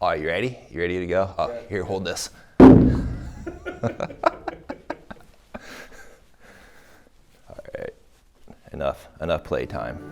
Oh, you ready? You ready to go? Oh, here, hold this. All right, enough playtime.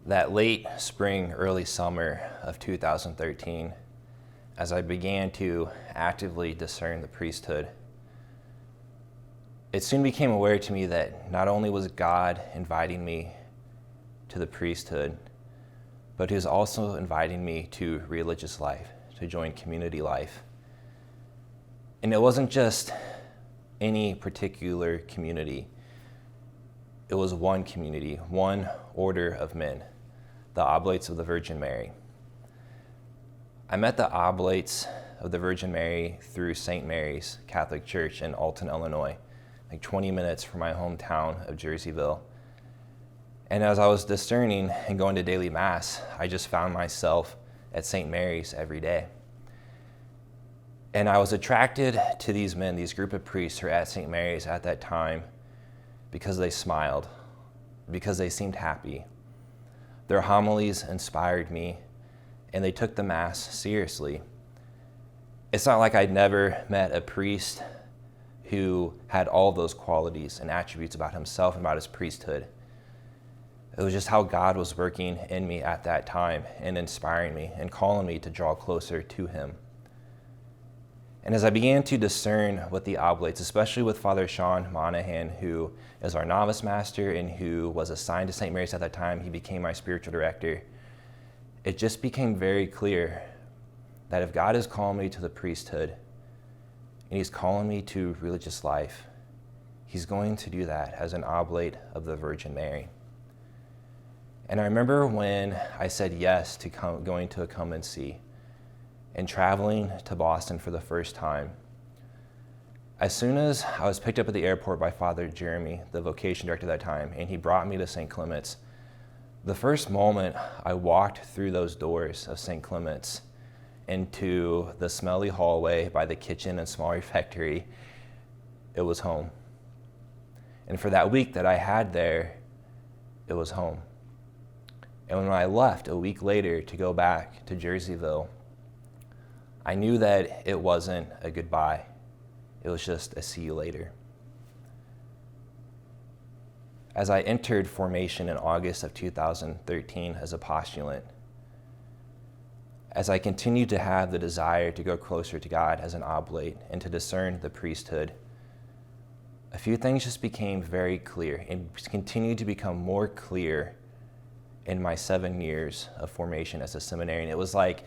That late spring, early summer of 2013, as I began to actively discern the priesthood, it soon became aware to me that not only was God inviting me to the priesthood, but He was also inviting me to religious life, to join community life. And it wasn't just any particular community. It was one community, one order of men, the Oblates of the Virgin Mary. I met the Oblates of the Virgin Mary through St. Mary's Catholic Church in Alton, Illinois, like 20 minutes from my hometown of Jerseyville. And as I was discerning and going to daily Mass, I just found myself at St. Mary's every day. And I was attracted to these men, these group of priests who were at St. Mary's at that time, because they smiled, because they seemed happy. Their homilies inspired me, and they took the Mass seriously. It's not like I'd never met a priest who had all those qualities and attributes about himself and about his priesthood. It was just how God was working in me at that time and inspiring me and calling me to draw closer to Him. And as I began to discern with the Oblates, especially with Father Sean Monahan, who is our novice master and who was assigned to St. Mary's at that time, he became my spiritual director, it just became very clear that if God is calling me to the priesthood and He's calling me to religious life, He's going to do that as an oblate of the Virgin Mary. And I remember when I said yes to going to a come and see, and traveling to Boston for the first time. As soon as I was picked up at the airport by Father Jeremy, the vocation director at that time, and he brought me to St. Clement's, the first moment I walked through those doors of St. Clement's into the smelly hallway by the kitchen and small refectory, it was home. And for that week that I had there, it was home. And when I left a week later to go back to Jerseyville, I knew that it wasn't a goodbye. It was just a see you later. As I entered formation in August of 2013 as a postulant, as I continued to have the desire to go closer to God as an oblate and to discern the priesthood, a few things just became very clear and continued to become more clear in my 7 years of formation as a seminarian. It was like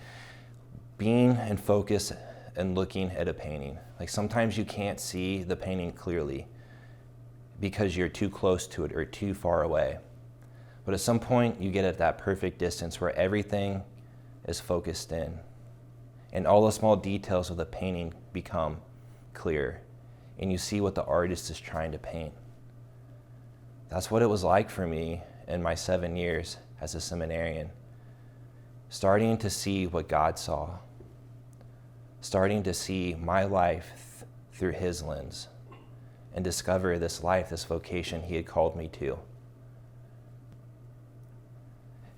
being in focus and looking at a painting. Like sometimes you can't see the painting clearly because you're too close to it or too far away. But at some point you get at that perfect distance where everything is focused in and all the small details of the painting become clear and you see what the artist is trying to paint. That's what it was like for me in my 7 years as a seminarian. Starting to see what God saw. Starting to see my life through His lens and discover this life, this vocation He had called me to.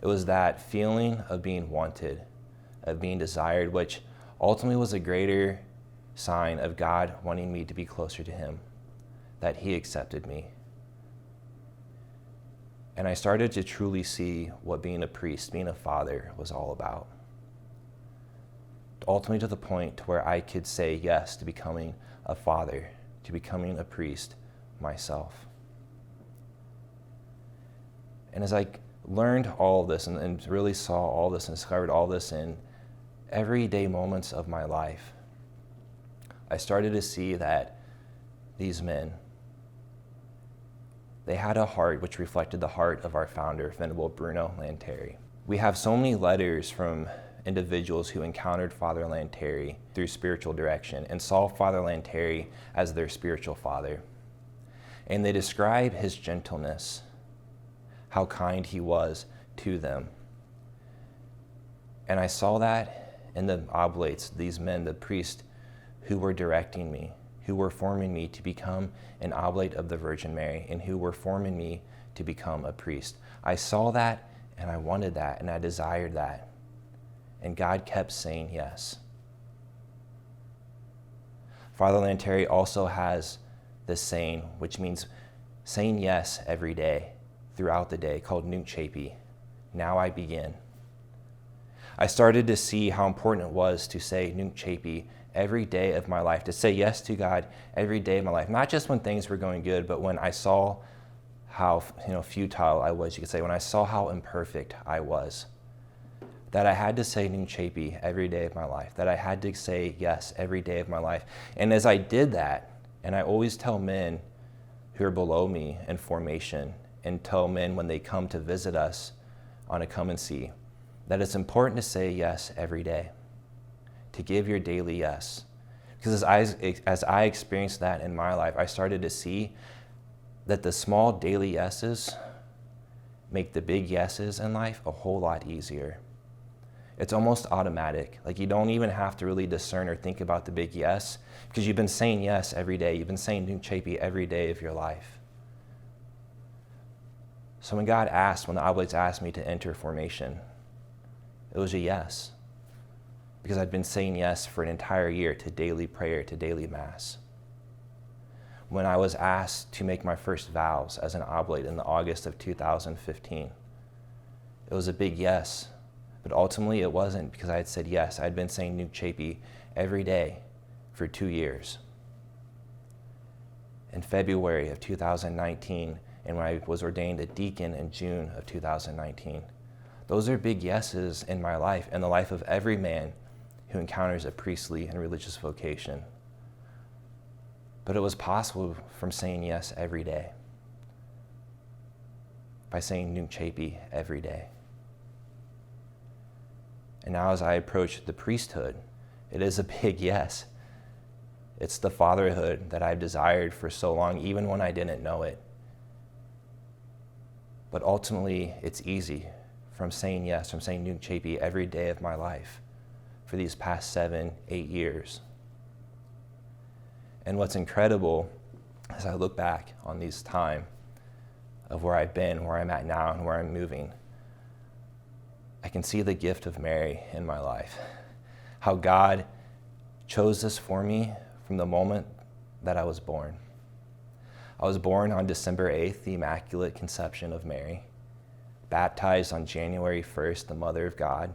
It was that feeling of being wanted, of being desired, which ultimately was a greater sign of God wanting me to be closer to Him, that He accepted me. And I started to truly see what being a priest, being a father was all about. Ultimately to the point where I could say yes to becoming a father, to becoming a priest myself. And as I learned all this and really saw all this and discovered all this in everyday moments of my life, I started to see that these men, They had a heart which reflected the heart of our founder, Venerable Bruno Lanteri. We have so many letters from individuals who encountered Father Lanteri through spiritual direction and saw Father Lanteri as their spiritual father. And they describe his gentleness, how kind he was to them. And I saw that in the Oblates, these men, the priests, who were directing me, who were forming me to become an oblate of the Virgin Mary, and who were forming me to become a priest. I saw that, and I wanted that, and I desired that. And God kept saying yes. Father Lanteri also has this saying, which means saying yes every day, throughout the day, called Nunc Capi. Now I begin. I started to see how important it was to say Nunc Capi every day of my life, to say yes to God every day of my life, not just when things were going good, but when I saw how futile I was, you could say, when I saw how imperfect I was, that I had to say Nunc Capi every day of my life, that I had to say yes every day of my life. And as I did that, and I always tell men who are below me in formation, and tell men when they come to visit us on a come and see, that it's important to say yes every day, to give your daily yes. Because as I experienced that in my life, I started to see that the small daily yeses make the big yeses in life a whole lot easier. It's almost automatic. Like, you don't even have to really discern or think about the big yes, because you've been saying yes every day. You've been saying Nunc Capi every day of your life. So when the Oblates asked me to enter formation, it was a yes, because I'd been saying yes for an entire year to daily prayer, to daily Mass. When I was asked to make my first vows as an oblate in the August of 2015, it was a big yes, but ultimately it wasn't, because I had said yes. I'd been saying Nunc Capi every day for 2 years. In February of 2019, and when I was ordained a deacon in June of 2019, those are big yeses in my life and the life of every man who encounters a priestly and religious vocation. But it was possible from saying yes every day, by saying Nunc Capi every day. And now as I approach the priesthood, it is a big yes. It's the fatherhood that I've desired for so long, even when I didn't know it. But ultimately, it's easy from saying yes, from saying Nunc Capi every day of my life for these past 7-8 years. And what's incredible, as I look back on this time of where I've been, where I'm at now, and where I'm moving, I can see the gift of Mary in my life. How God chose this for me from the moment that I was born. I was born on December 8th, the Immaculate Conception of Mary, baptized on January 1st, the Mother of God.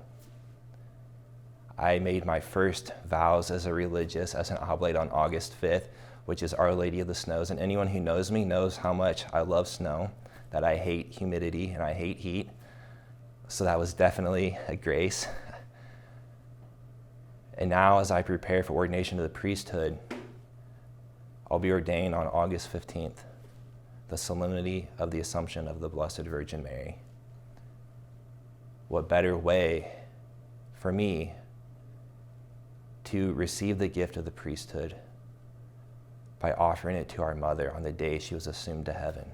I made my first vows as a religious, as an oblate, on August 5th, which is Our Lady of the Snows. And anyone who knows me knows how much I love snow, that I hate humidity and I hate heat. So that was definitely a grace. And now, as I prepare for ordination to the priesthood, I'll be ordained on August 15th, the solemnity of the Assumption of the Blessed Virgin Mary. What better way for me to receive the gift of the priesthood by offering it to our mother on the day she was assumed to heaven.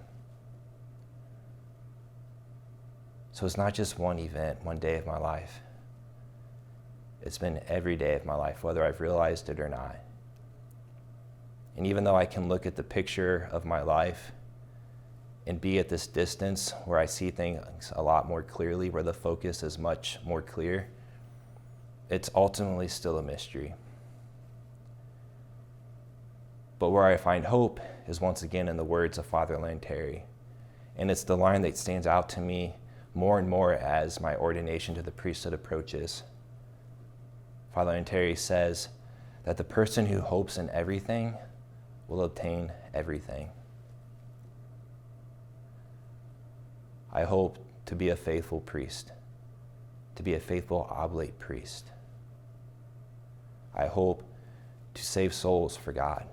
So it's not just one event, one day of my life. It's been every day of my life, whether I've realized it or not. And even though I can look at the picture of my life and be at this distance where I see things a lot more clearly, where the focus is much more clear, it's ultimately still a mystery. But where I find hope is once again in the words of Father Lanteri. And it's the line that stands out to me more and more as my ordination to the priesthood approaches. Father Lanteri says that the person who hopes in everything will obtain everything. I hope to be a faithful priest, to be a faithful oblate priest. I hope to save souls for God.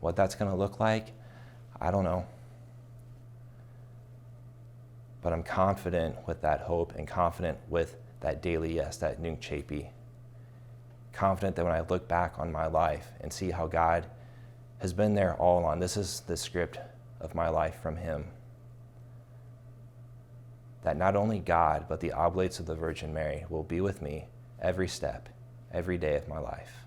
What that's going to look like, I don't know. But I'm confident with that hope and confident with that daily yes, that nunc capi. Confident that when I look back on my life and see how God has been there all along, this is the script of my life from him. That not only God, but the Oblates of the Virgin Mary will be with me every step, every day of my life.